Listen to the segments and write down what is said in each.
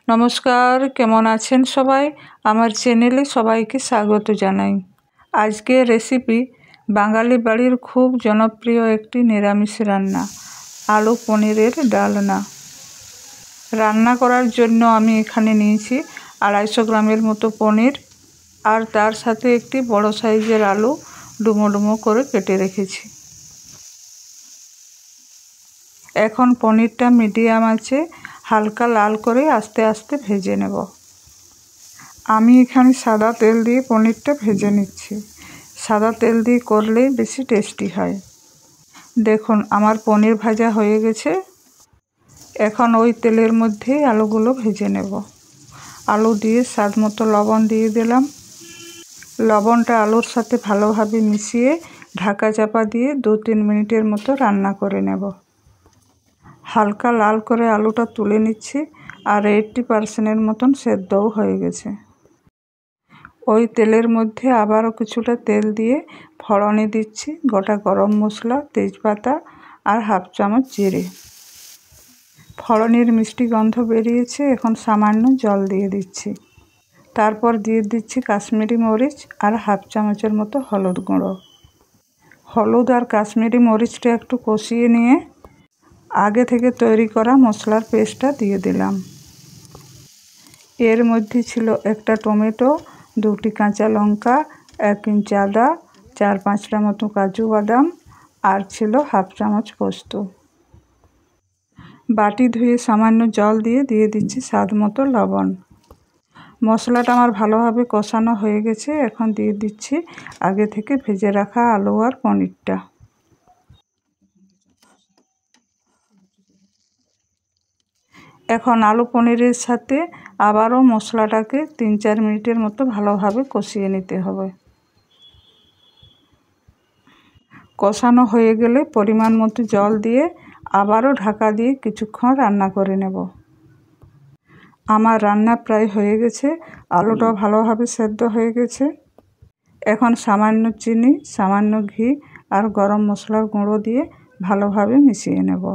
নমস্কার, কেমন আছেন সবাই? আমার চ্যানেলে সবাইকে স্বাগত জানাই। আজকের রেসিপি বাঙালি বাড়ির খুব জনপ্রিয় একটি নিরামিষ রান্না, আলু পনিরের ডালনা। রান্না করার জন্য আমি এখানে নিয়েছি 250 গ্রামের মতো পনির, আর তার সাথে একটি বড় সাইজের আলু ডুমো ডুমো করে কেটে রেখেছি। এখন পনিরটা মিডিয়াম আছে হালকা লাল করে আস্তে আস্তে ভেজে নেব। আমি এখানে সাদা তেল দিয়ে পনিরটা ভেজে নিচ্ছি। সাদা তেল দিয়ে করলে বেশি টেস্টি হয়। দেখুন আমার পনির ভাজা হয়ে গেছে। এখন ওই তেলের মধ্যে আলুগুলো ভেজে নেব। আলু দিয়ে স্বাদ মতো লবণ দিয়ে দিলাম। লবণটা আলুর সাথে ভালোভাবে মিশিয়ে ঢাকা চাপা দিয়ে 2-3 মিনিটের মতো রান্না করে নেব। হালকা লাল করে আলুটা তুলে নিচ্ছি, আর 80% মতন সেদ্ধও হয়ে গেছে। ওই তেলের মধ্যে আবারও কিছুটা তেল দিয়ে ফোড়নে দিচ্ছি গোটা গরম মশলা, তেজপাতা আর 1/2 চামচ জিরে। ফোড়নের মিষ্টি গন্ধ বেরিয়েছে, এখন সামান্য জল দিয়ে দিচ্ছি। তারপর দিয়ে দিচ্ছি কাশ্মীরি মরিচ আর 1/2 চামচের মতো হলুদ গুঁড়ো। হলুদ আর কাশ্মীরি মরিচটা একটু কষিয়ে নিয়ে আগে থেকে তৈরি করা মশলার পেস্টটা দিয়ে দিলাম। এর মধ্যে ছিল একটা টমেটো, 2টি কাঁচা লঙ্কা, 1 ইঞ্চ আদা, 4-5টা মতো কাজু বাদাম, আর ছিল 1/2 চামচ পোস্ত। বাটি ধুয়ে সামান্য জল দিয়ে দিচ্ছি স্বাদ মতো লবণ। মশলাটা আমার ভালোভাবে কষানো হয়ে গেছে। এখন দিয়ে দিচ্ছি আগে থেকে ভেজে রাখা আলু আর পনিরটা। এখন আলু পনিরের সাথে আবারও মশলাটাকে 3-4 মিনিটের মতো ভালোভাবে কষিয়ে নিতে হবে। কষানো হয়ে গেলে পরিমাণ মতো জল দিয়ে আবারও ঢাকা দিয়ে কিছুক্ষণ রান্না করে নেব। আমার রান্না প্রায় হয়ে গেছে, আলুটাও ভালোভাবে সেদ্ধ হয়ে গেছে। এখন সামান্য চিনি, সামান্য ঘি আর গরম মশলার গুঁড়ো দিয়ে ভালোভাবে মিশিয়ে নেব।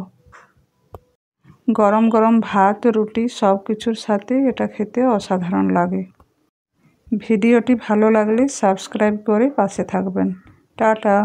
গরম গরম ভাত, রুটি সব কিছুর সাথে এটা খেতে অসাধারণ লাগে। ভিডিওটি ভালো লাগলে সাবস্ক্রাইব করে পাশে থাকবেন। টাটা।